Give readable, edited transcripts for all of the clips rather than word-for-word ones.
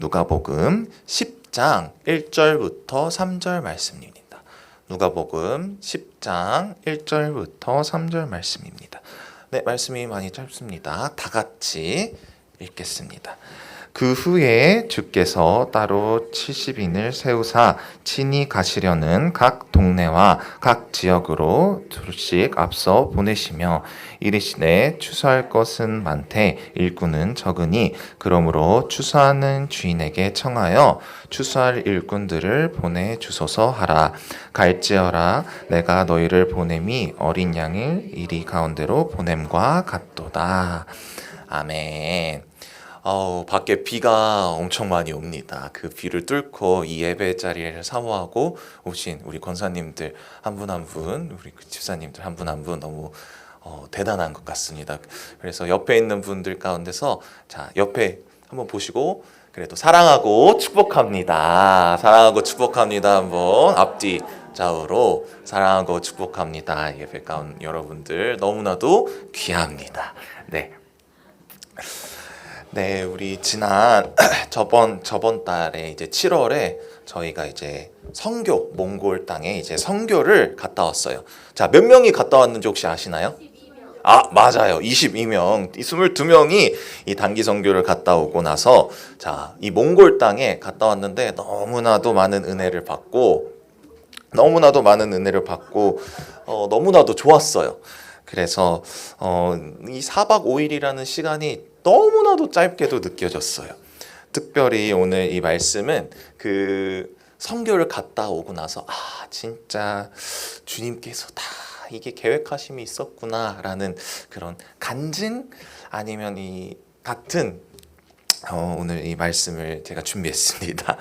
누가복음 10장 1절부터 3절 말씀입니다. 누가복음 10장 1절부터 3절 말씀입니다. 네, 말씀이 많이 짧습니다. 다 같이 읽겠습니다. 그 후에 주께서 따로 70인을 세우사 친히 가시려는 각 동네와 각 지역으로 둘씩 앞서 보내시며 이르시되 추수할 것은 많되 일꾼은 적으니 그러므로 추수하는 주인에게 청하여 추수할 일꾼들을 보내주소서 하라. 갈지어라 내가 너희를 보냄이 어린 양을 이리 가운데로 보냄과 같도다. 아멘. 밖에 비가 엄청 많이 옵니다. 그 비를 뚫고 이 예배 자리를 사모하고 오신 우리 권사님들 한 분 한 분, 우리 집사님들 한 분 한 분 너무 대단한 것 같습니다. 그래서 옆에 있는 분들 가운데서 자, 옆에 한번 보시고 그래도 사랑하고 축복합니다. 사랑하고 축복합니다. 한번 앞뒤 좌우로 사랑하고 축복합니다. 예배 가운 여러분들 너무나도 귀합니다. 네, 우리 지난 저번 달에 이제 7월에 저희가 이제 선교 몽골 땅에 이제 선교를 갔다 왔어요. 자, 몇 명이 갔다 왔는지 혹시 아시나요? 맞아요. 22명, 22명이 이 단기 선교를 갔다 오고 나서 자, 이 몽골 땅에 갔다 왔는데 너무나도 많은 은혜를 받고 너무나도 좋았어요. 그래서 이 4박 5일이라는 시간이 너무나도 짧게도 느껴졌어요. 특별히 오늘 이 말씀은 그 선교를 갔다 오고 나서 진짜 주님께서 다 이게 계획하심이 있었구나라는 그런 간증 아니면 이 같은 오늘 이 말씀을 제가 준비했습니다.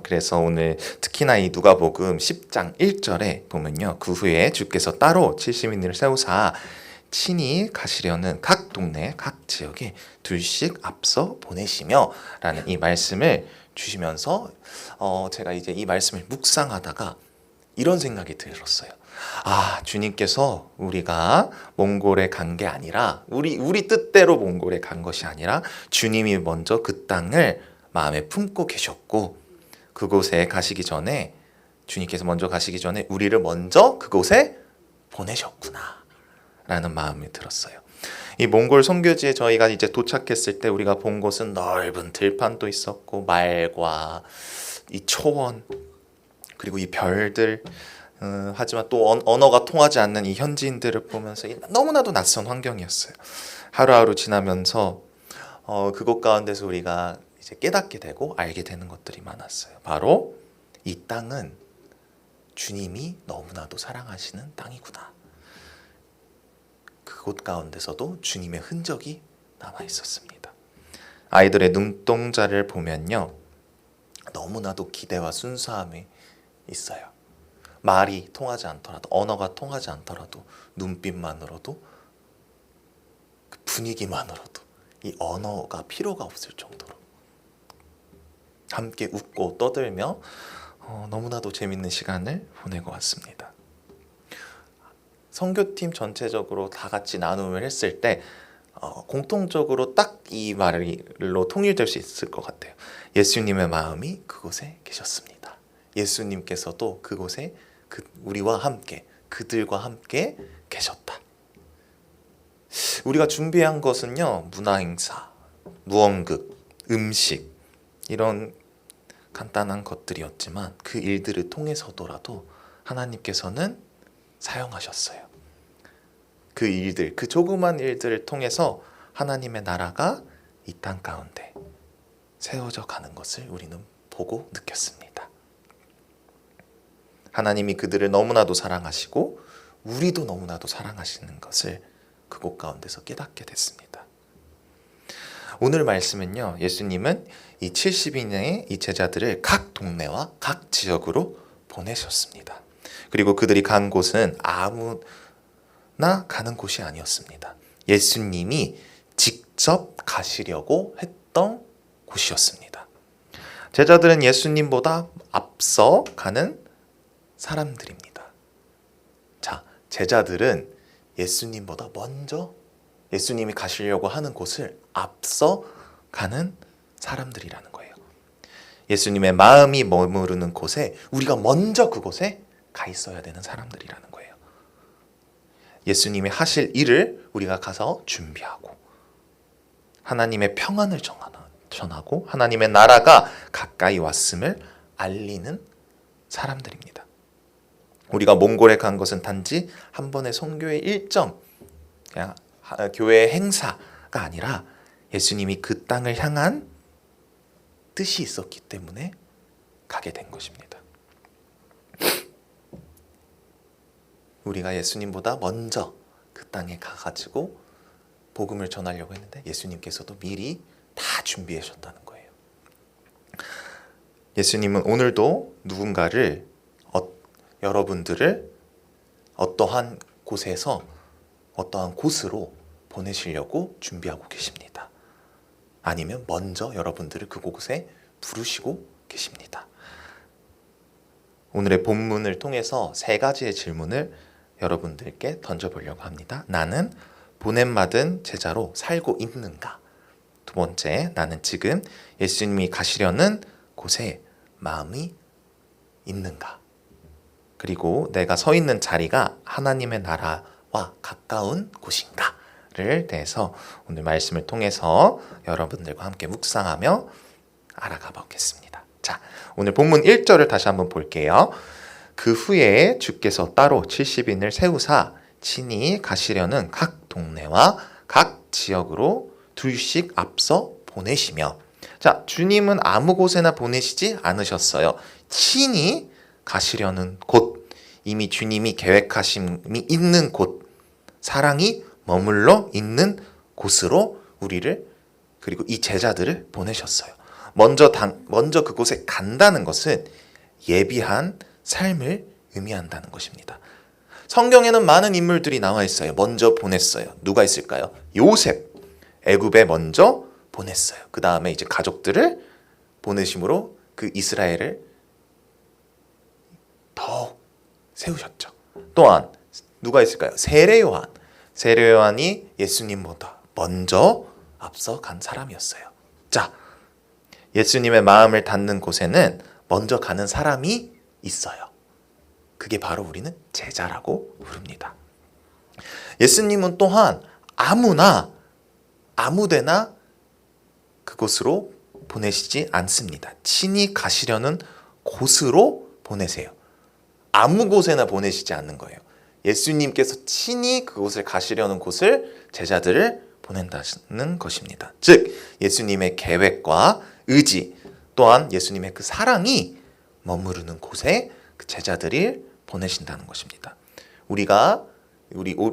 그래서 오늘 특히나 이 누가복음 10장 1절에 보면요. 그 후에 주께서 따로 70인을 세우사 친히 가시려는 각 동네 각 지역에 둘씩 앞서 보내시며 라는 이 말씀을 주시면서 제가 이제 이 말씀을 묵상하다가 이런 생각이 들었어요. 주님께서 우리가 몽골에 간 게 아니라 우리 뜻대로 몽골에 간 것이 아니라 주님이 먼저 그 땅을 마음에 품고 계셨고 그곳에 가시기 전에 주님께서 먼저 가시기 전에 우리를 먼저 그곳에 보내셨구나 라는 마음이 들었어요. 이 몽골 선교지에 저희가 이제 도착했을 때 우리가 본 곳은 넓은 들판도 있었고 말과 이 초원 그리고 이 별들 하지만 또 언어가 통하지 않는 이 현지인들을 보면서 너무나도 낯선 환경이었어요. 하루하루 지나면서 그곳 가운데서 우리가 이제 깨닫게 되고 알게 되는 것들이 많았어요. 바로 이 땅은 주님이 너무나도 사랑하시는 땅이구나. 그곳 가운데서도 주님의 흔적이 남아 있었습니다. 아이들의 눈동자를 보면요. 너무나도 기대와 순수함이 있어요. 말이 통하지 않더라도 언어가 통하지 않더라도 눈빛만으로도 그 분위기만으로도 이 언어가 필요가 없을 정도로 함께 웃고 떠들며 너무나도 재밌는 시간을 보내고 왔습니다. 선교팀 전체적으로 다 같이 나눔을 했을 때 공통적으로 딱 이 말로 통일될 수 있을 것 같아요. 예수님의 마음이 그곳에 계셨습니다. 예수님께서도 그곳에 우리와 함께 그들과 함께 계셨다. 우리가 준비한 것은요. 문화행사, 무언극, 음식 이런 간단한 것들이었지만 그 일들을 통해서더라도 하나님께서는 사용하셨어요. 그 일들, 그 조그만 일들을 통해서 하나님의 나라가 이 땅 가운데 세워져 가는 것을 우리는 보고 느꼈습니다. 하나님이 그들을 너무나도 사랑하시고 우리도 너무나도 사랑하시는 것을 그곳 가운데서 깨닫게 됐습니다. 오늘 말씀은요. 예수님은 이 70인의 이 제자들을 각 동네와 각 지역으로 보내셨습니다. 그리고 그들이 간 곳은 아무나 가는 곳이 아니었습니다. 예수님이 직접 가시려고 했던 곳이었습니다. 제자들은 예수님보다 앞서 가는 사람들입니다. 자, 제자들은 예수님보다 먼저 예수님이 가시려고 하는 곳을 앞서 가는 사람들이라는 거예요. 예수님의 마음이 머무르는 곳에 우리가 먼저 그곳에 가 있어야 되는 사람들이라는 거예요. 예수님이 하실 일을 우리가 가서 준비하고 하나님의 평안을 전하고 하나님의 나라가 가까이 왔음을 알리는 사람들입니다. 우리가 몽골에 간 것은 단지 한 번의 선교의 일정, 그냥 교회의 행사가 아니라 예수님이 그 땅을 향한 뜻이 있었기 때문에 가게 된 것입니다. 우리가 예수님보다 먼저 그 땅에 가가지고 복음을 전하려고 했는데 예수님께서도 미리 다 준비하셨다는 거예요. 예수님은 오늘도 누군가를, 여러분들을 어떠한 곳에서 어떠한 곳으로 보내시려고 준비하고 계십니다. 아니면 먼저 여러분들을 그곳에 부르시고 계십니다. 오늘의 본문을 통해서 세 가지의 질문을 여러분들께 던져보려고 합니다. 나는 보냄받은 제자로 살고 있는가? 두 번째, 나는 지금 예수님이 가시려는 곳에 마음이 있는가? 그리고 내가 서 있는 자리가 하나님의 나라와 가까운 곳인가를 대해서 오늘 말씀을 통해서 여러분들과 함께 묵상하며 알아가 보겠습니다. 자, 오늘 본문 1절을 다시 한번 볼게요. 그 후에 주께서 따로 70인을 세우사 친히 가시려는 각 동네와 각 지역으로 둘씩 앞서 보내시며, 자, 주님은 아무 곳에나 보내시지 않으셨어요. 친히 가시려는 곳, 이미 주님이 계획하심이 있는 곳, 사랑이 머물러 있는 곳으로 우리를, 그리고 이 제자들을 보내셨어요. 먼저 그곳에 간다는 것은 예비한 삶을 의미한다는 것입니다. 성경에는 많은 인물들이 나와 있어요. 먼저 보냈어요. 누가 있을까요? 요셉, 애굽에 먼저 보냈어요. 그 다음에 이제 가족들을 보내심으로 그 이스라엘을 더욱 세우셨죠. 또한 누가 있을까요? 세례 요한이 예수님보다 먼저 앞서 간 사람이었어요. 자, 예수님의 마음을 닿는 곳에는 먼저 가는 사람이 있어요. 그게 바로 우리는 제자라고 부릅니다. 예수님은 또한 아무데나 그곳으로 보내시지 않습니다. 친히 가시려는 곳으로 보내세요. 아무 곳에나 보내시지 않는 거예요. 예수님께서 친히 그곳을 가시려는 곳을 제자들을 보낸다는 것입니다. 즉 예수님의 계획과 의지, 또한 예수님의 그 사랑이 머무르는 곳에 그 제자들이 보내신다는 것입니다. 우리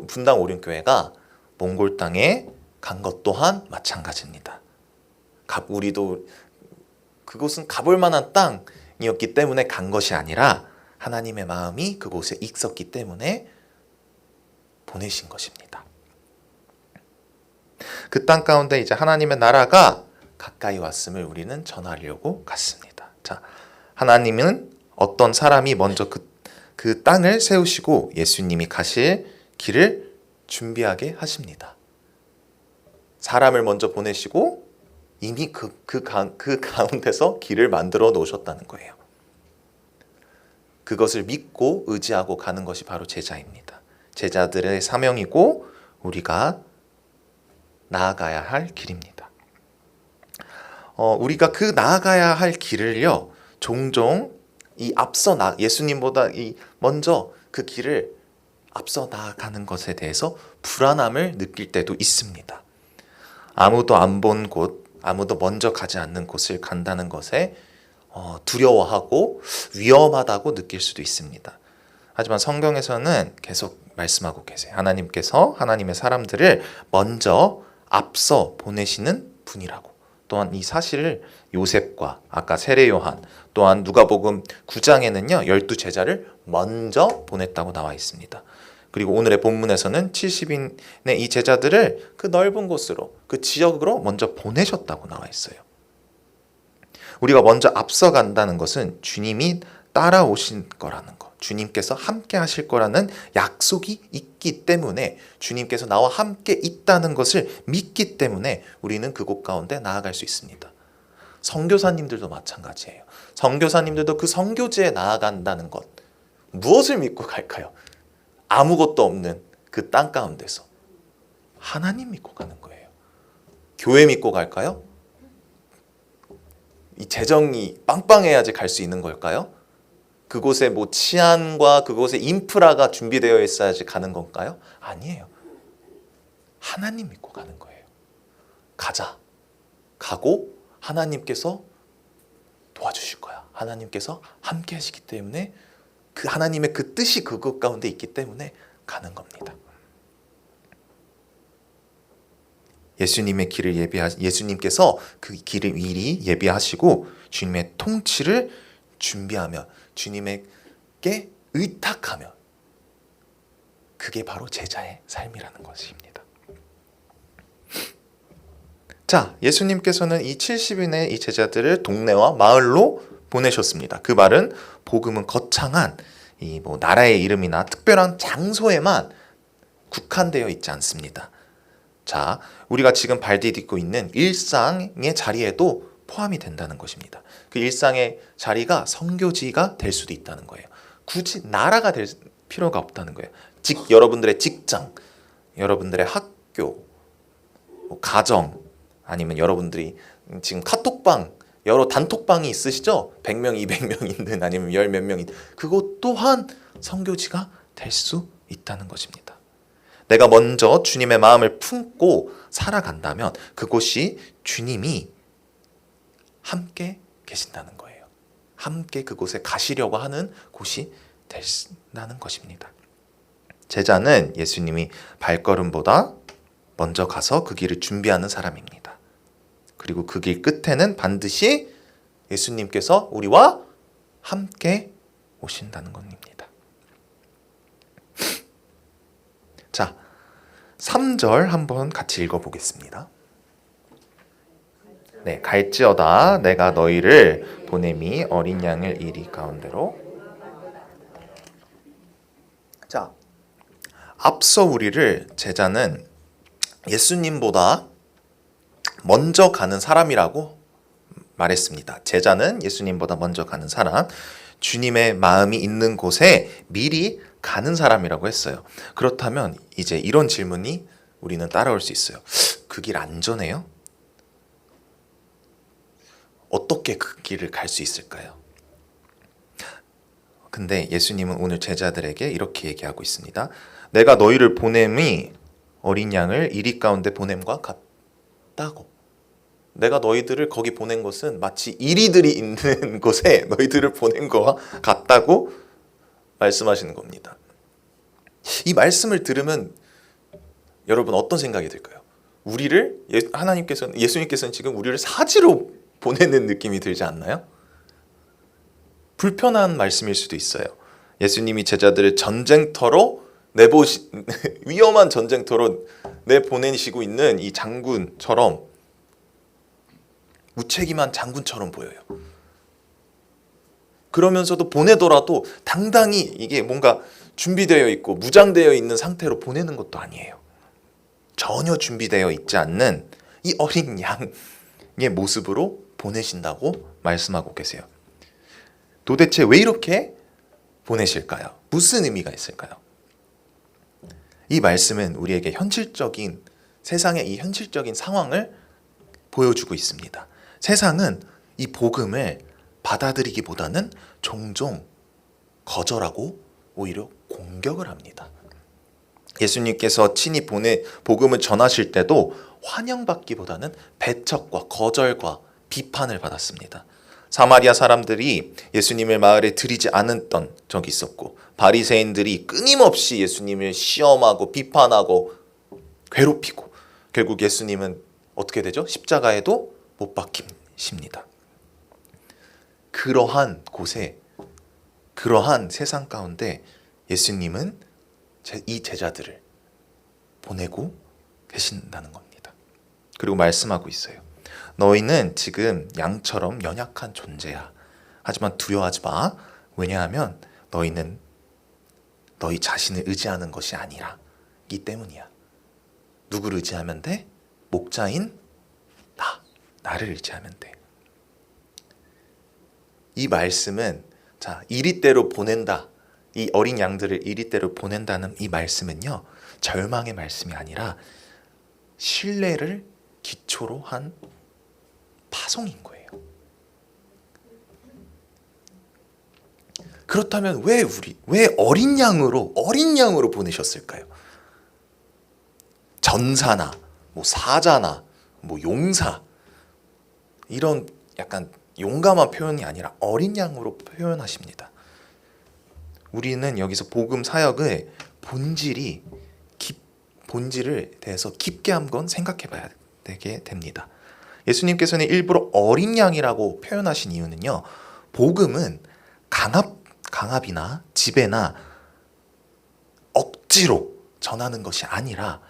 분당 오륜교회가 몽골 땅에 간 것 또한 마찬가지입니다. 우리도 그곳은 가볼 만한 땅이었기 때문에 간 것이 아니라 하나님의 마음이 그곳에 있었기 때문에 보내신 것입니다. 그 땅 가운데 이제 하나님의 나라가 가까이 왔음을 우리는 전하려고 갔습니다. 자, 하나님은 어떤 사람이 먼저 그 땅을 세우시고 예수님이 가실 길을 준비하게 하십니다. 사람을 먼저 보내시고 이미 그 가운데서 길을 만들어 놓으셨다는 거예요. 그것을 믿고 의지하고 가는 것이 바로 제자입니다. 제자들의 사명이고 우리가 나아가야 할 길입니다. 우리가 그 나아가야 할 길을요, 종종 예수님보다 먼저 그 길을 앞서 나아가는 것에 대해서 불안함을 느낄 때도 있습니다. 아무도 안 본 곳, 아무도 먼저 가지 않는 곳을 간다는 것에 두려워하고 위험하다고 느낄 수도 있습니다. 하지만 성경에서는 계속 말씀하고 계세요. 하나님께서 하나님의 사람들을 먼저 앞서 보내시는 분이라고. 또한 이 사실을 요셉과 아까 세례 요한, 또한 누가복음 9장에는요 12제자를 먼저 보냈다고 나와 있습니다. 그리고 오늘의 본문에서는 70인의 이 제자들을 그 넓은 곳으로, 그 지역으로 먼저 보내셨다고 나와 있어요. 우리가 먼저 앞서간다는 것은 주님이 따라오신 거라는 것, 주님께서 함께 하실 거라는 약속이 있기 때문에, 주님께서 나와 함께 있다는 것을 믿기 때문에 우리는 그곳 가운데 나아갈 수 있습니다. 선교사님들도 마찬가지예요. 선교사님들도 그 선교지에 나아간다는 것, 무엇을 믿고 갈까요? 아무것도 없는 그 땅 가운데서 하나님 믿고 가는 거예요. 교회 믿고 갈까요? 이 재정이 빵빵해야지 갈 수 있는 걸까요? 그곳에 뭐 치안과 그곳에 인프라가 준비되어 있어야지 가는 건가요? 아니에요. 하나님 믿고 가는 거예요. 가자. 가고 하나님께서 도와주실 거야. 하나님께서 함께 하시기 때문에 그 하나님의 그 뜻이 그것 가운데 있기 때문에 가는 겁니다. 예수님께서 그 길을 미리 예비하시고 주님의 통치를 준비하며 주님에게 의탁하며, 그게 바로 제자의 삶이라는 것입니다. 자, 예수님께서는 이 70인의 이 제자들을 동네와 마을로 보내셨습니다. 그 말은 복음은 거창한 이 뭐 나라의 이름이나 특별한 장소에만 국한되어 있지 않습니다. 자, 우리가 지금 발디딛고 있는 일상의 자리에도 포함이 된다는 것입니다. 그 일상의 자리가 선교지가 될 수도 있다는 거예요. 굳이 나라가 될 필요가 없다는 거예요. 여러분들의 직장, 여러분들의 학교, 뭐 가정, 아니면 여러분들이 지금 카톡방, 여러 단톡방이 있으시죠? 100명, 200명 있는, 아니면 열 몇 명이, 그것 또한 선교지가 될 수 있다는 것입니다. 내가 먼저 주님의 마음을 품고 살아간다면 그곳이 주님이 함께 계신다는 거예요. 함께 그곳에 가시려고 하는 곳이 된다는 것입니다. 제자는 예수님이 발걸음보다 먼저 가서 그 길을 준비하는 사람입니다. 그리고 그 길 끝에는 반드시 예수님께서 우리와 함께 오신다는 겁니다. 자, 3절 한번 같이 읽어보겠습니다. 네, 갈지어다 내가 너희를 보냄이 어린 양을 이리 가운데로. 자, 앞서 우리를 제자는 예수님보다 먼저 가는 사람이라고 말했습니다. 제자는 예수님보다 먼저 가는 사람, 주님의 마음이 있는 곳에 미리 가는 사람이라고 했어요. 그렇다면 이제 이런 질문이 우리는 따라올 수 있어요. 그 길 안전해요? 어떻게 그 길을 갈 수 있을까요? 근데 예수님은 오늘 제자들에게 이렇게 얘기하고 있습니다. 내가 너희를 보냄이 어린 양을 이리 가운데 보냄과 같다고. 내가 너희들을 거기 보낸 것은 마치 이리들이 있는 곳에 너희들을 보낸 거와 같다고 말씀하시는 겁니다. 이 말씀을 들으면 여러분 어떤 생각이 들까요? 예수님께서는 지금 우리를 사지로 보내는 느낌이 들지 않나요? 불편한 말씀일 수도 있어요. 예수님이 제자들을 전쟁터로 위험한 전쟁터로 내보내시고 있는 이 장군처럼, 무책임한 장군처럼 보여요. 그러면서도 보내더라도 당당히 이게 뭔가 준비되어 있고 무장되어 있는 상태로 보내는 것도 아니에요. 전혀 준비되어 있지 않는 이 어린 양의 모습으로 보내신다고 말씀하고 계세요. 도대체 왜 이렇게 보내실까요? 무슨 의미가 있을까요? 이 말씀은 우리에게 세상의 이 현실적인 상황을 보여주고 있습니다. 세상은 이 복음을 받아들이기보다는 종종 거절하고 오히려 공격을 합니다. 예수님께서 친히 복음을 전하실 때도 환영받기보다는 배척과 거절과 비판을 받았습니다. 사마리아 사람들이 예수님을 마을에 들이지 않았던 적이 있었고, 바리새인들이 끊임없이 예수님을 시험하고 비판하고 괴롭히고, 결국 예수님은 어떻게 되죠? 십자가에도 못 박히십니다. 그러한 곳에, 그러한 세상 가운데 예수님은 이 제자들을 보내고 계신다는 겁니다. 그리고 말씀하고 있어요. 너희는 지금 양처럼 연약한 존재야. 하지만 두려워하지 마. 왜냐하면 너희는 너희 자신을 의지하는 것이 아니라 이 때문이야. 누구를 의지하면 돼? 목자인 나를 의지하면 돼. 이 말씀은 자, 이리대로 보낸다. 이 어린 양들을 이리대로 보낸다는 이 말씀은요. 절망의 말씀이 아니라 신뢰를 기초로 한 파송인 거예요. 그렇다면 왜 어린 양으로 보내셨을까요? 전사나 뭐 사자나 뭐 용사 이런 약간 용감한 표현이 아니라 어린 양으로 표현하십니다. 우리는 여기서 복음 사역의 본질을 대해서 깊게 한번 생각해 봐야 되게 됩니다. 예수님께서는 일부러 어린 양이라고 표현하신 이유는요. 복음은 강압이나 지배나 억지로 전하는 것이 아니라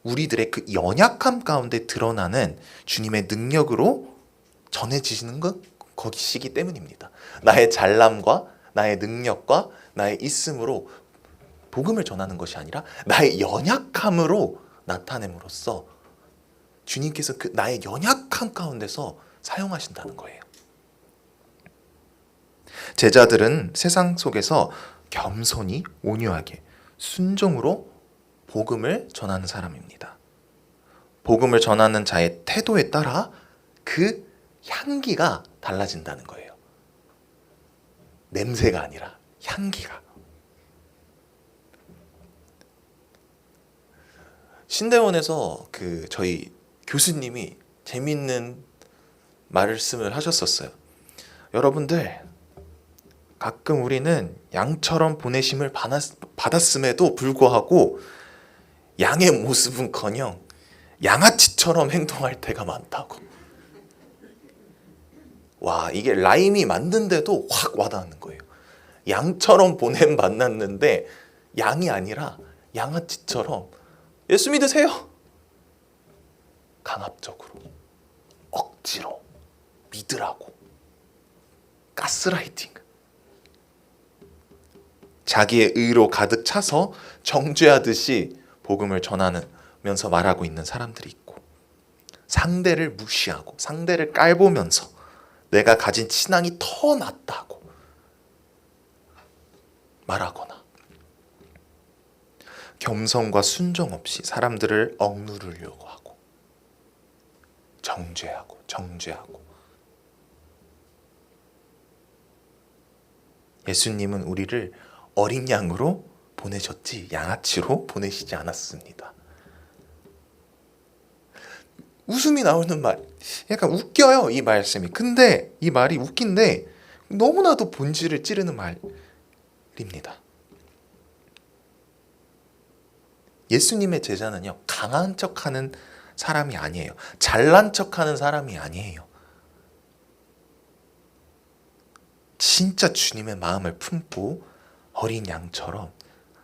우리들의 그 연약함 가운데 드러나는 주님의 능력으로 전해지시는 것이기 때문입니다. 나의 잘남과 나의 능력과 나의 있음으로 복음을 전하는 것이 아니라 나의 연약함으로 나타냄으로써 주님께서 그 나의 연약함 가운데서 사용하신다는 거예요. 제자들은 세상 속에서 겸손히 온유하게 순종으로 복음을 전하는 사람입니다. 복음을 전하는 자의 태도에 따라 그 향기가 달라진다는 거예요. 냄새가 아니라 향기가. 신대원에서 저희 교수님이 재밌는 말씀을 하셨었어요. 여러분들 가끔 우리는 양처럼 보내심을 받았음에도 불구하고 양의 모습은커녕 양아치처럼 행동할 때가 많다고. 와, 이게 라임이 맞는데도 확 와닿는 거예요. 양처럼 만났는데 양이 아니라 양아치처럼 예수 믿으세요. 강압적으로, 억지로 믿으라고, 가스라이팅. 자기의 의로 가득 차서 정죄하듯이 복음을 전하면서 말하고 있는 사람들이 있고, 상대를 무시하고 상대를 깔보면서 내가 가진 신앙이 더 낫다고 말하거나, 겸손과 순종 없이 사람들을 억누르려고 하고, 정죄하고. 예수님은 우리를 어린 양으로 보내셨지 양아치로 보내시지 않았습니다. 웃음이 나오는 말, 약간 웃겨요, 이 말씀이. 근데 이 말이 웃긴데 너무나도 본질을 찌르는 말입니다. 예수님의 제자는요, 강한 척하는 사람이 아니에요. 잘난 척하는 사람이 아니에요. 진짜 주님의 마음을 품고 어린 양처럼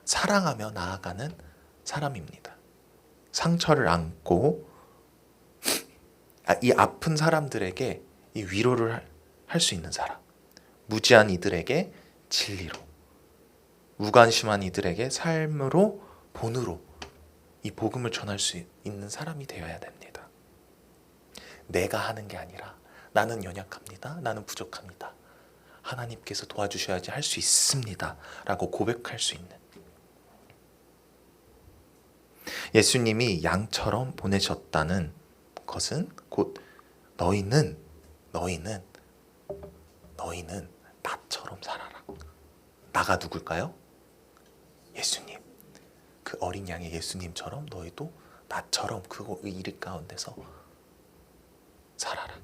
사랑하며 나아가는 사람입니다. 상처를 안고 이 아픈 사람들에게 이 위로를 할 수 있는 사람, 무지한 이들에게 진리로, 무관심한 이들에게 삶으로, 본으로 이 복음을 전할 수 있는 사람이 되어야 됩니다. 내가 하는 게 아니라 나는 연약합니다. 나는 부족합니다. 하나님께서 도와주셔야지 할 수 있습니다. 라고 고백할 수 있는. 예수님이 양처럼 보내셨다는 것은 곧 너희는 나처럼 살아라. 나가 누굴까요? 예수님. 그 어린 양의 예수님처럼 너희도 나처럼 그 일 가운데서 살아라.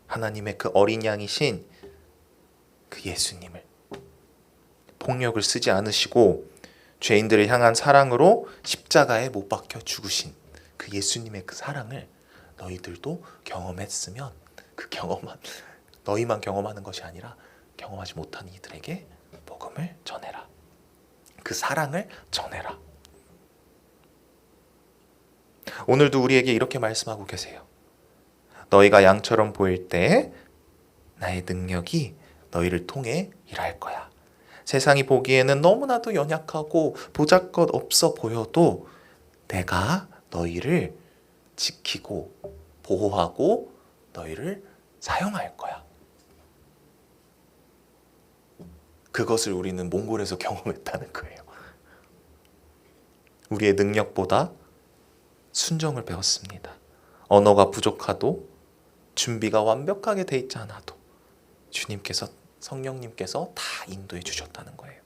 하나님의 그 어린 양이신 그 예수님을, 폭력을 쓰지 않으시고 죄인들을 향한 사랑으로 십자가에 못 박혀 죽으신 그 예수님의 그 사랑을 너희들도 경험했으면, 그 경험한 너희만 경험하는 것이 아니라 경험하지 못한 이들에게 복음을 전해라. 그 사랑을 전해라. 오늘도 우리에게 이렇게 말씀하고 계세요. 너희가 양처럼 보일 때 나의 능력이 너희를 통해 일할 거야. 세상이 보기에는 너무나도 연약하고 보잘것 없어 보여도 내가 너희를 지키고 보호하고 너희를 사용할 거야. 그것을 우리는 몽골에서 경험했다는 거예요. 우리의 능력보다 순종을 배웠습니다. 언어가 부족하도 준비가 완벽하게 돼 있지 않아도 주님께서, 성령님께서 다 인도해 주셨다는 거예요.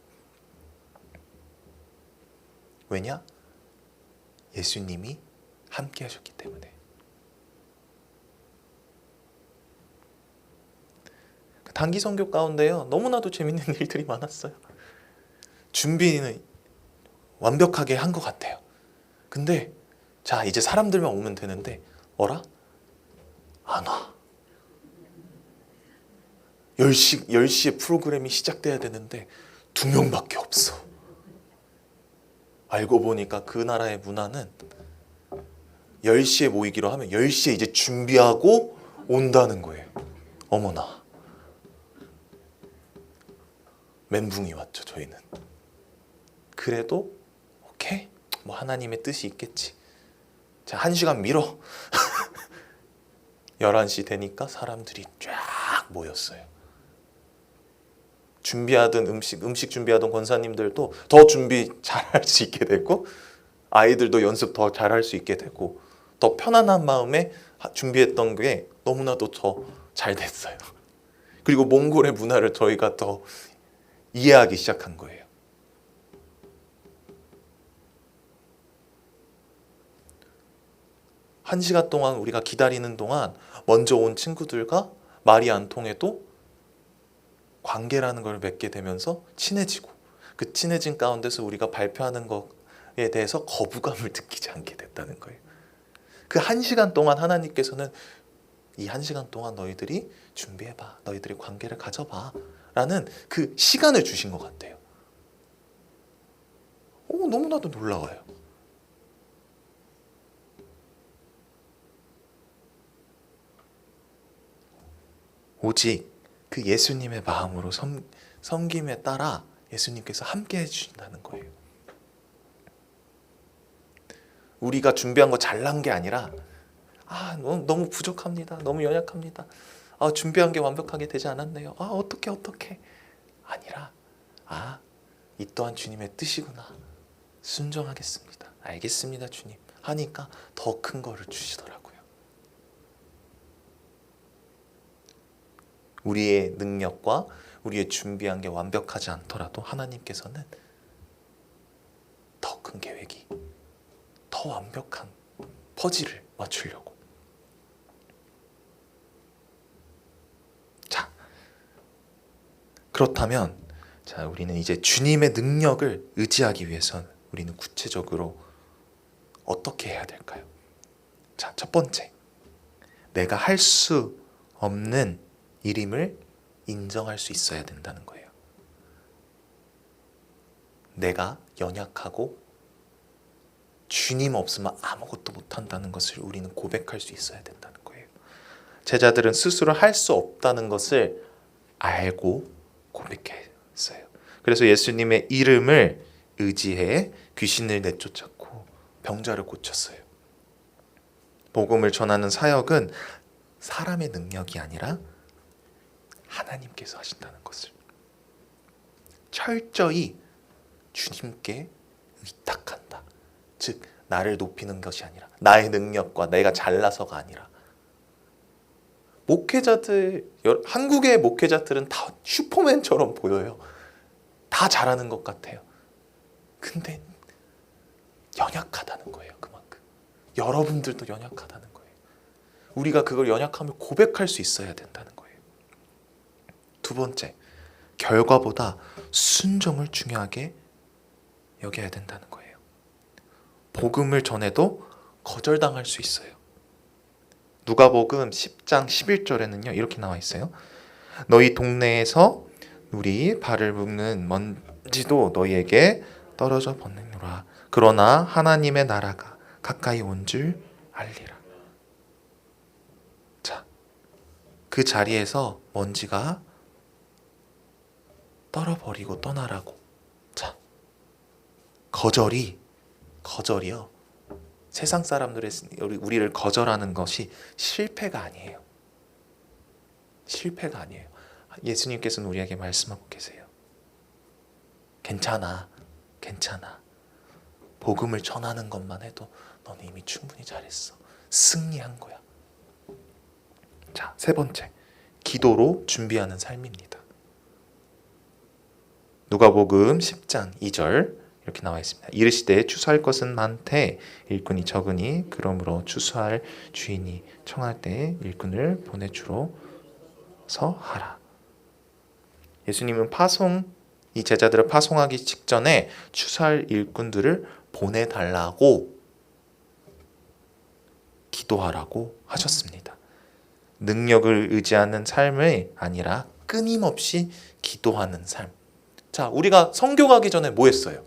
왜냐? 예수님이 함께 하셨기 때문에. 단기 선교 가운데요, 너무나도 재밌는 일들이 많았어요. 준비는 완벽하게 한 것 같아요. 근데 자, 이제 사람들만 오면 되는데 어라? 안 와. 10시에 프로그램이 시작돼야 되는데 2명밖에 없어. 알고 보니까 그 나라의 문화는 10시에 모이기로 하면 10시에 이제 준비하고 온다는 거예요. 어머나. 멘붕이 왔죠, 저희는. 그래도 오케이, 뭐 하나님의 뜻이 있겠지. 자, 1시간 미뤄. 11시 되니까 사람들이 쫙 모였어요. 준비하던 음식 준비하던 권사님들도 더 준비 잘할 수 있게 되고, 아이들도 연습 더 잘할 수 있게 되고, 더 편안한 마음에 준비했던 게 너무나도 더 잘 됐어요. 그리고 몽골의 문화를 저희가 더 이해하기 시작한 거예요. 한 시간 동안 우리가 기다리는 동안 먼저 온 친구들과 말이 안 통해도 관계라는 걸 맺게 되면서 친해지고, 그 친해진 가운데서 우리가 발표하는 것에 대해서 거부감을 느끼지 않게 됐다는 거예요. 그 1시간 동안 하나님께서는 이 1시간 동안 너희들이 준비해봐, 너희들이 관계를 가져봐 라는 그 시간을 주신 것 같아요. 너무나도 놀라워요. 오직 그 예수님의 마음으로 섬김에 따라 예수님께서 함께 해주신다는 거예요. 우리가 준비한 거 잘난 게 아니라 너무 부족합니다. 너무 연약합니다. 준비한 게 완벽하게 되지 않았네요. 어떻게 아니라 이 또한 주님의 뜻이구나. 순종하겠습니다. 알겠습니다, 주님. 하니까 더 큰 거를 주시더라고요. 우리의 능력과 우리의 준비한 게 완벽하지 않더라도 하나님께서는 더 큰 계획이, 더 완벽한 퍼즐을 맞추려고. 자, 그렇다면 우리는 이제 주님의 능력을 의지하기 위해서는 우리는 구체적으로 어떻게 해야 될까요? 자, 첫 번째, 내가 할 수 없는 일임을 인정할 수 있어야 된다는 거예요. 내가 연약하고 주님 없으면 아무것도 못한다는 것을 우리는 고백할 수 있어야 된다는 거예요. 제자들은 스스로 할 수 없다는 것을 알고 고백했어요. 그래서 예수님의 이름을 의지해 귀신을 내쫓았고 병자를 고쳤어요. 복음을 전하는 사역은 사람의 능력이 아니라 하나님께서 하신다는 것을 철저히 주님께 의탁한다. 즉, 나를 높이는 것이 아니라, 나의 능력과 내가 잘나서가 아니라. 한국의 목회자들은 다 슈퍼맨처럼 보여요. 다 잘하는 것 같아요. 근데 연약하다는 거예요. 그만큼 여러분들도 연약하다는 거예요. 우리가 그걸 연약함을 고백할 수 있어야 된다는 거예요. 두 번째, 결과보다 순종을 중요하게 여겨야 된다는 거예요. 복음을 전해도 거절당할 수 있어요. 누가복음 10장 11절에는요 이렇게 나와 있어요. 너희 동네에서 우리 발을 묶는 먼지도 너희에게 떨어져 버리노라. 그러나 하나님의 나라가 가까이 온 줄 알리라. 자, 그 자리에서 먼지가 떨어버리고 떠나라고. 자, 거절이요. 세상 사람들의 우리를 거절하는 것이 실패가 아니에요. 실패가 아니에요. 예수님께서는 우리에게 말씀하고 계세요. 괜찮아. 복음을 전하는 것만 해도 너는 이미 충분히 잘했어. 승리한 거야. 자, 세 번째, 기도로 준비하는 삶입니다. 누가복음 10장 2절 이렇게 나와 있습니다. 이르시되 추수할 것은 많되 일꾼이 적으니 그러므로 추수할 주인이 청할 때 일꾼을 보내주로서 하라. 예수님은 이 제자들을 파송하기 직전에 추수할 일꾼들을 보내달라고 기도하라고 하셨습니다. 능력을 의지하는 삶이 아니라 끊임없이 기도하는 삶. 자, 우리가 선교 가기 전에 뭐 했어요?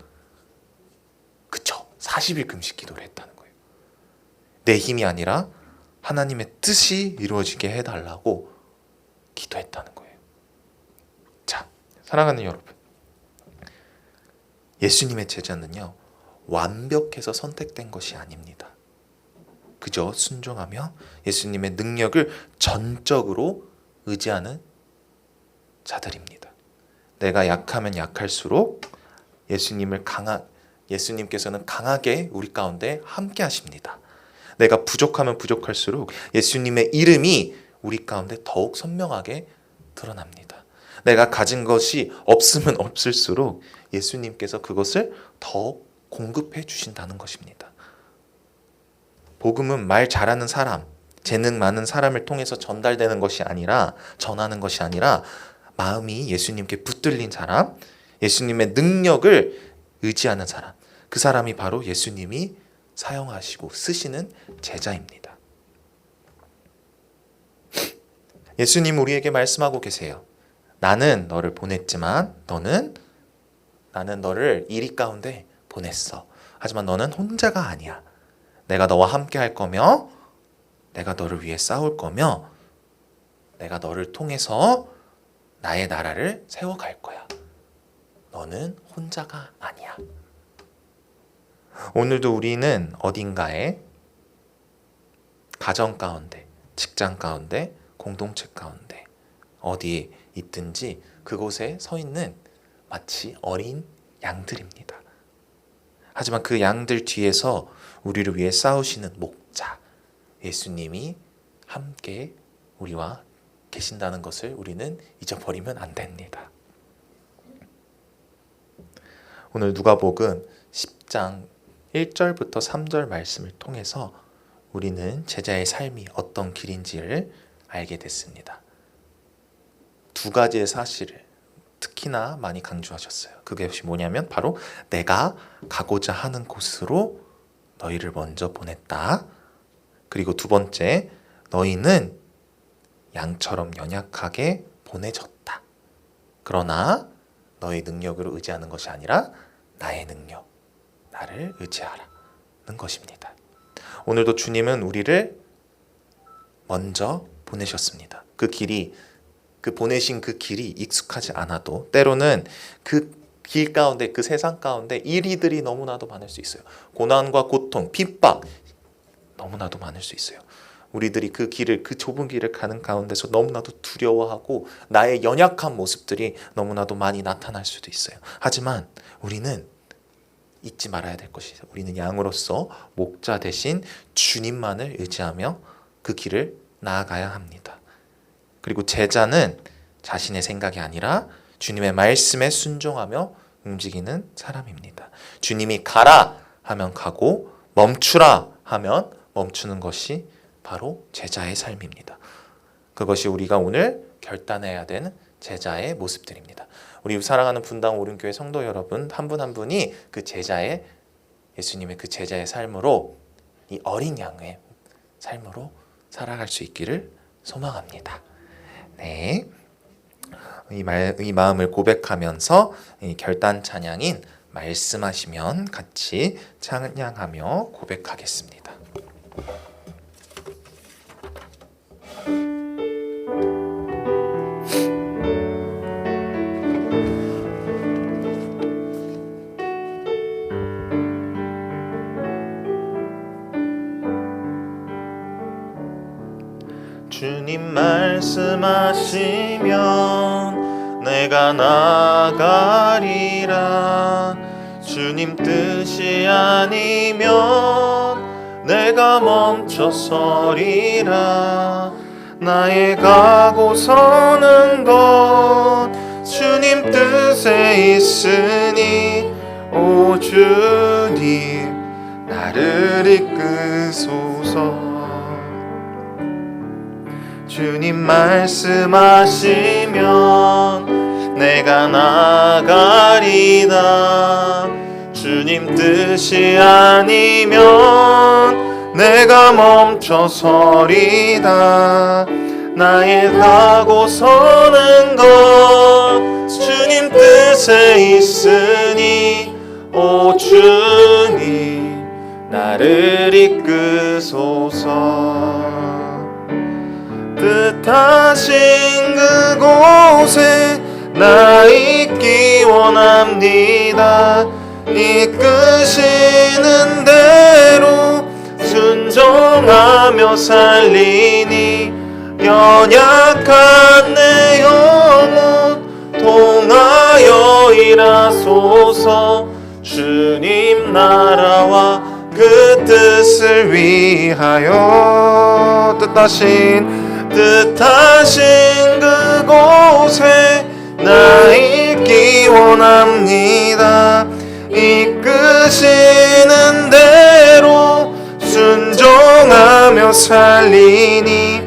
그쵸? 40일 금식 기도를 했다는 거예요. 내 힘이 아니라 하나님의 뜻이 이루어지게 해달라고 기도했다는 거예요. 자, 사랑하는 여러분, 예수님의 제자는요, 완벽해서 선택된 것이 아닙니다. 그저 순종하며 예수님의 능력을 전적으로 의지하는 자들입니다. 내가 약하면 약할수록 예수님께서는 강하게 우리 가운데 함께 하십니다. 내가 부족하면 부족할수록 예수님의 이름이 우리 가운데 더욱 선명하게 드러납니다. 내가 가진 것이 없으면 없을수록 예수님께서 그것을 더욱 공급해 주신다는 것입니다. 복음은 말 잘하는 사람, 재능 많은 사람을 통해서 전하는 것이 아니라 마음이 예수님께 붙들린 사람, 예수님의 능력을 의지하는 사람, 그 사람이 바로 예수님이 사용하시고 쓰시는 제자입니다. 예수님 우리에게 말씀하고 계세요. 나는 너를 보냈지만 나는 너를 이리 가운데 보냈어. 하지만 너는 혼자가 아니야. 내가 너와 함께 할 거며 내가 너를 위해 싸울 거며 내가 너를 통해서 나의 나라를 세워갈 거야. 너는 혼자가 아니야. 오늘도 우리는 어딘가에 가정 가운데, 직장 가운데, 공동체 가운데 어디에 있든지 그곳에 서 있는 마치 어린 양들입니다. 하지만 그 양들 뒤에서 우리를 위해 싸우시는 목자 예수님이 함께 우리와 계신다는 것을 우리는 잊어버리면 안 됩니다. 오늘 누가복음 10장 1절부터 3절 말씀을 통해서 우리는 제자의 삶이 어떤 길인지를 알게 됐습니다. 두 가지의 사실을 특히나 많이 강조하셨어요. 그것이 뭐냐면 바로 내가 가고자 하는 곳으로 너희를 먼저 보냈다. 그리고 두 번째, 너희는 양처럼 연약하게 보내졌다. 그러나 너의 능력으로 의지하는 것이 아니라 나의 능력, 나를 의지하라는 것입니다. 오늘도 주님은 우리를 먼저 보내셨습니다. 그 보내신 그 길이 익숙하지 않아도 때로는 그 길 가운데, 그 세상 가운데 이리들이 너무나도 많을 수 있어요. 고난과 고통, 핍박 너무나도 많을 수 있어요. 우리들이 그 좁은 길을 가는 가운데서 너무나도 두려워하고 나의 연약한 모습들이 너무나도 많이 나타날 수도 있어요. 하지만 우리는 잊지 말아야 될 것이 있어요. 우리는 양으로서 목자 대신 주님만을 의지하며 그 길을 나아가야 합니다. 그리고 제자는 자신의 생각이 아니라 주님의 말씀에 순종하며 움직이는 사람입니다. 주님이 가라 하면 가고 멈추라 하면 멈추는 것이 바로 제자의 삶입니다. 그것이 우리가 오늘 결단해야 되는 제자의 모습들입니다. 우리 사랑하는 분당 오륜교회 성도 여러분 한 분 한 분이 예수님의 그 제자의 삶으로 이 어린 양의 삶으로 살아갈 수 있기를 소망합니다. 네, 이 마음을 고백하면서 이 결단 찬양인 말씀하시면 같이 찬양하며 고백하겠습니다. 주님 말씀하시면 내 내가 나가리라. 주님 뜻이 아니면 내가 멈춰서리라. 나의 가고 서는 것 주님 뜻에 있으니 오 주님 나를 이끄소서. 주님 말씀하시면 내가 나가리다. 주님 뜻이 아니면 내가 멈춰서리다. 나의 가고 서는 것 주님 뜻에 있으니 오 주님 나를 이끄소서. 뜻하신 그곳에 나 있기 원합니다. 이끄시는 대로 순종하며 살리니 연약한 내 영혼 통하여 일하소서. 주님 나라와 그 뜻을 위하여 뜻하신 그곳에 나 있기 원합니다. 이끄시는 대로 순종하며 살리니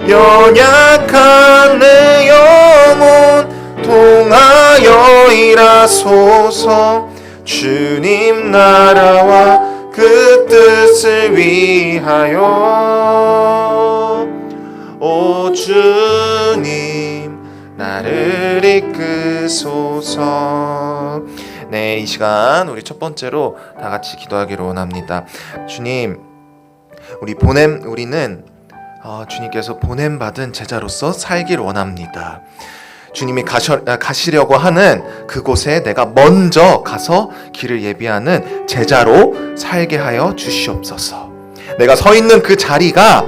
연약한 내 영혼 통하여 일하소서. 주님 나라와 그 뜻을 위하여 오 주님 나를 이끄소서. 네, 이 시간 우리 첫 번째로 다 같이 기도하기를 원합니다. 주님, 우리는 주님께서 보냄받은 제자로서 살길 원합니다. 주님이 가시려고 하는 그곳에 내가 먼저 가서 길을 예비하는 제자로 살게 하여 주시옵소서. 내가 서 있는 그 자리가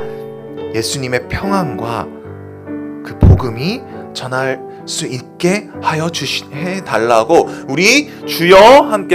예수님의 평안과 그 복음이 전할 수 있게 하여 해달라고 우리 주여 함께